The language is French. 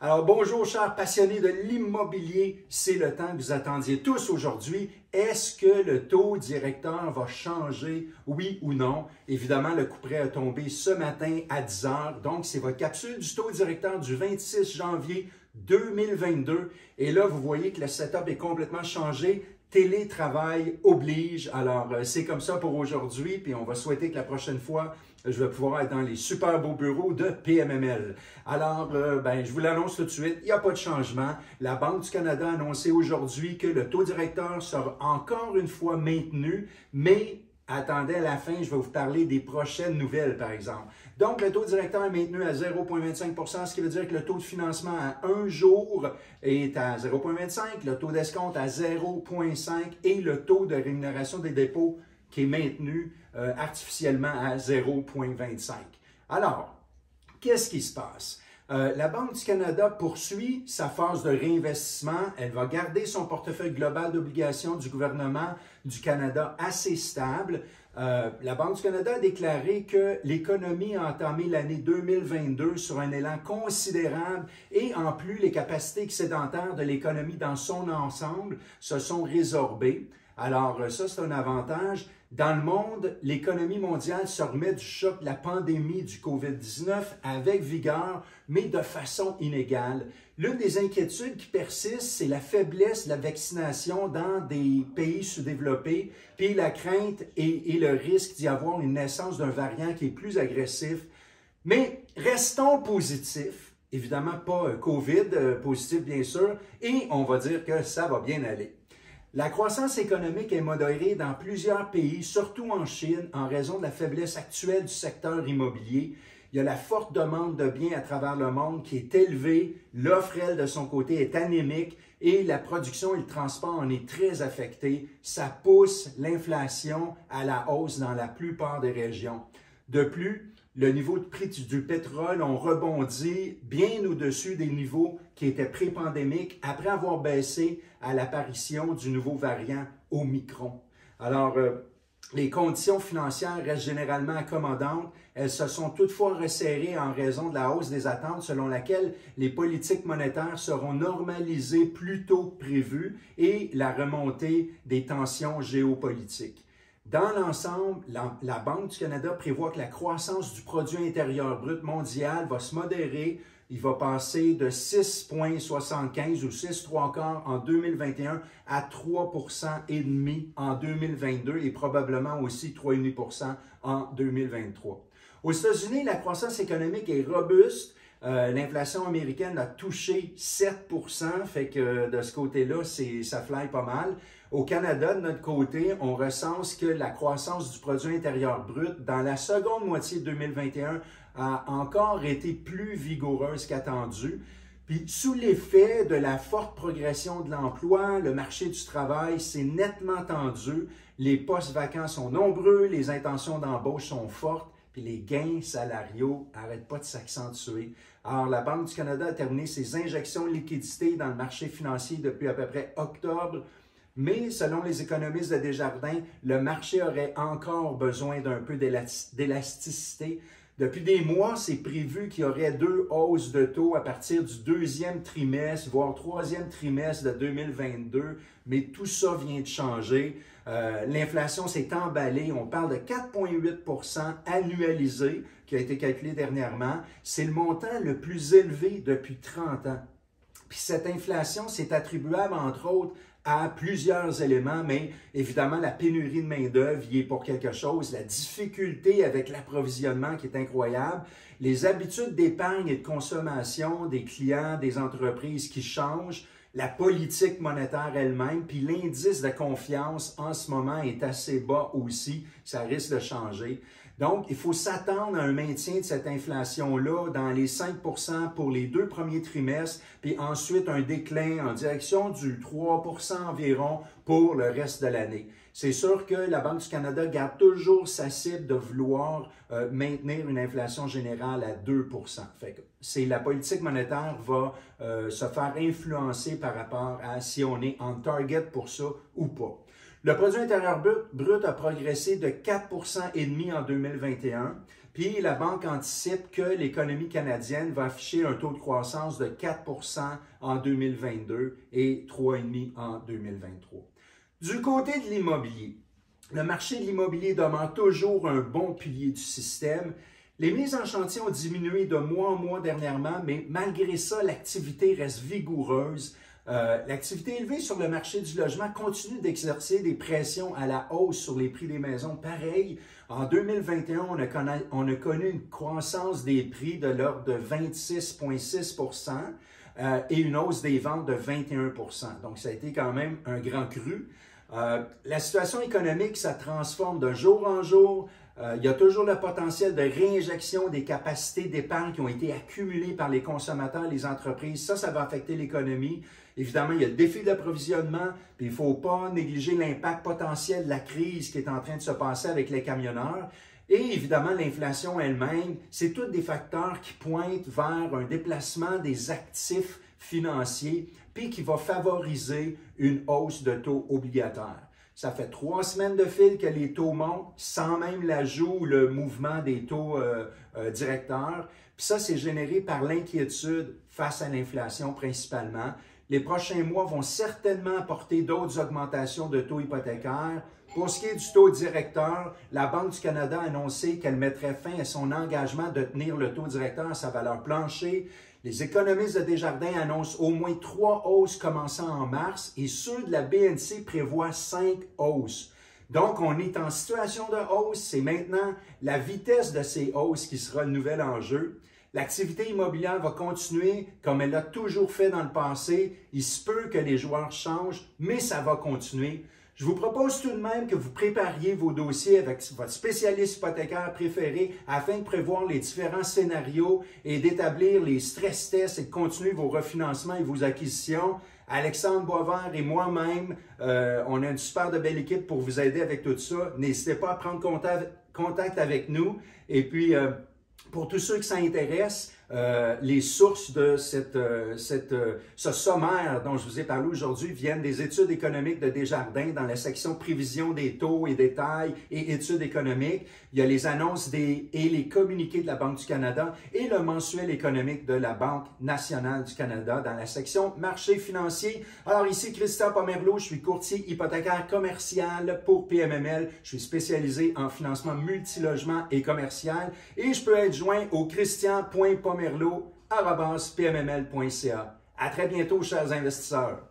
Alors bonjour chers passionnés de l'immobilier, c'est le temps que vous attendiez tous aujourd'hui. Est-ce que le taux directeur va changer, oui ou non? Évidemment, le couperet a tombé ce matin à 10 h, donc c'est votre capsule du taux directeur du 26 janvier 2022. Et là, vous voyez que le setup est complètement changé. Télétravail oblige. Alors, c'est comme ça pour aujourd'hui, puis on va souhaiter que la prochaine fois, je vais pouvoir être dans les super beaux bureaux de PMML. Alors, je vous l'annonce tout de suite, il n'y a pas de changement. La Banque du Canada a annoncé aujourd'hui que le taux directeur sera encore une fois maintenu, mais attendez à la fin, je vais vous parler des prochaines nouvelles, par exemple. Donc, le taux directeur est maintenu à 0,25 %, ce qui veut dire que le taux de financement à un jour est à 0,25 %, le taux d'escompte à 0,5 % et le taux de rémunération des dépôts qui est maintenu artificiellement à 0,25 %. Alors, qu'est-ce qui se passe? La Banque du Canada poursuit sa phase de réinvestissement. Elle va garder son portefeuille global d'obligations du gouvernement du Canada assez stable. La Banque du Canada a déclaré que l'économie a entamé l'année 2022 sur un élan considérable et en plus, les capacités excédentaires de l'économie dans son ensemble se sont résorbées. Alors ça, c'est un avantage. Dans le monde, l'économie mondiale se remet du choc de la pandémie du COVID-19 avec vigueur, mais de façon inégale. L'une des inquiétudes qui persiste, c'est la faiblesse de la vaccination dans des pays sous-développés, puis la crainte et le risque d'y avoir une naissance d'un variant qui est plus agressif. Mais restons positifs, évidemment pas COVID positif bien sûr, et on va dire que ça va bien aller. La croissance économique est modérée dans plusieurs pays, surtout en Chine, en raison de la faiblesse actuelle du secteur immobilier. Il y a la forte demande de biens à travers le monde qui est élevée, l'offre, elle, de son côté, est anémique et la production et le transport en est très affecté. Ça pousse l'inflation à la hausse dans la plupart des régions. De plus, le niveau de prix du pétrole ont rebondi bien au-dessus des niveaux qui étaient pré-pandémiques après avoir baissé à l'apparition du nouveau variant Omicron. Alors, les conditions financières restent généralement accommodantes. Elles se sont toutefois resserrées en raison de la hausse des attentes selon laquelle les politiques monétaires seront normalisées plus tôt que prévu et la remontée des tensions géopolitiques. Dans l'ensemble, la Banque du Canada prévoit que la croissance du produit intérieur brut mondial va se modérer. Il va passer de 6,75 ou 6,75 en 2021 à 3,5 % en 2022 et probablement aussi 3,5 % en 2023. Aux États-Unis, la croissance économique est robuste. L'inflation américaine a touché 7 %, fait que de ce côté-là, ça fly pas mal. Au Canada, de notre côté, on recense que la croissance du produit intérieur brut dans la seconde moitié de 2021 a encore été plus vigoureuse qu'attendu. Puis, sous l'effet de la forte progression de l'emploi, le marché du travail s'est nettement tendu. Les postes vacants sont nombreux, les intentions d'embauche sont fortes, puis les gains salariaux n'arrêtent pas de s'accentuer. Alors, la Banque du Canada a terminé ses injections de liquidités dans le marché financier depuis à peu près octobre. Mais selon les économistes de Desjardins, le marché aurait encore besoin d'un peu d'élasticité. Depuis des mois, c'est prévu qu'il y aurait 2 hausses de taux à partir du deuxième trimestre, voire troisième trimestre de 2022. Mais tout ça vient de changer. L'inflation s'est emballée. On parle de 4,8 % annualisé qui a été calculé dernièrement. C'est le montant le plus élevé depuis 30 ans. Puis cette inflation, c'est attribuable, entre autres, à plusieurs éléments, mais évidemment, la pénurie de main-d'œuvre y est pour quelque chose, la difficulté avec l'approvisionnement qui est incroyable, les habitudes d'épargne et de consommation des clients, des entreprises qui changent, la politique monétaire elle-même, puis l'indice de confiance en ce moment est assez bas aussi, ça risque de changer. Donc, il faut s'attendre à un maintien de cette inflation-là dans les 5 % pour les 2 premiers trimestres, puis ensuite un déclin en direction du 3 % environ pour le reste de l'année. C'est sûr que la Banque du Canada garde toujours sa cible de vouloir maintenir une inflation générale à 2 %. Fait que la politique monétaire va se faire influencer par rapport à si on est en target pour ça ou pas. Le produit intérieur brut a progressé de 4,5 % en 2021. Puis Puis la banque anticipe que l'économie canadienne va afficher un taux de croissance de 4 % en 2022 et 3,5 % en 2023. Du côté de l'immobilier, le marché de l'immobilier demeure toujours un bon pilier du système. Les mises en chantier ont diminué de mois en mois dernièrement, mais malgré ça, l'activité reste vigoureuse. L'activité élevée sur le marché du logement continue d'exercer des pressions à la hausse sur les prix des maisons. Pareil, en 2021, on a connu une croissance des prix de l'ordre de 26,6 % et une hausse des ventes de 21 %. Donc, ça a été quand même un grand cru. La situation économique, ça transforme de jour en jour. Il y a toujours le potentiel de réinjection des capacités d'épargne qui ont été accumulées par les consommateurs et les entreprises. Ça va affecter l'économie. Évidemment, il y a le défi de l'approvisionnement, puis il ne faut pas négliger l'impact potentiel de la crise qui est en train de se passer avec les camionneurs. Et évidemment, l'inflation elle-même, c'est tous des facteurs qui pointent vers un déplacement des actifs financiers, puis qui va favoriser une hausse de taux obligataires. Ça fait 3 semaines de fil que les taux montent, sans même l'ajout ou le mouvement des taux directeurs. Puis ça, c'est généré par l'inquiétude face à l'inflation principalement. Les prochains mois vont certainement apporter d'autres augmentations de taux hypothécaires. Pour ce qui est du taux directeur, la Banque du Canada a annoncé qu'elle mettrait fin à son engagement de tenir le taux directeur à sa valeur plancher. Les économistes de Desjardins annoncent au moins 3 hausses commençant en mars et ceux de la BNC prévoient 5 hausses. Donc, on est en situation de hausse. C'est maintenant la vitesse de ces hausses qui sera le nouvel enjeu. L'activité immobilière va continuer comme elle l'a toujours fait dans le passé. Il se peut que les joueurs changent, mais ça va continuer. Je vous propose tout de même que vous prépariez vos dossiers avec votre spécialiste hypothécaire préféré afin de prévoir les différents scénarios et d'établir les stress tests et de continuer vos refinancements et vos acquisitions. Alexandre Boisvert et moi-même, on a une super de belle équipe pour vous aider avec tout ça. N'hésitez pas à prendre contact avec nous. Et puis, pour tous ceux qui s'intéressent, les sources de ce sommaire dont je vous ai parlé aujourd'hui viennent des études économiques de Desjardins dans la section prévision des taux et détails et études économiques. Il y a les annonces et les communiqués de la Banque du Canada et le mensuel économique de la Banque nationale du Canada dans la section marché financier. Alors ici, Christian Pomerleau, je suis courtier hypothécaire commercial pour PMML. Je suis spécialisé en financement multilogement et commercial et je peux être joint au christian.pomerleau@pmml.ca. À très bientôt, chers investisseurs.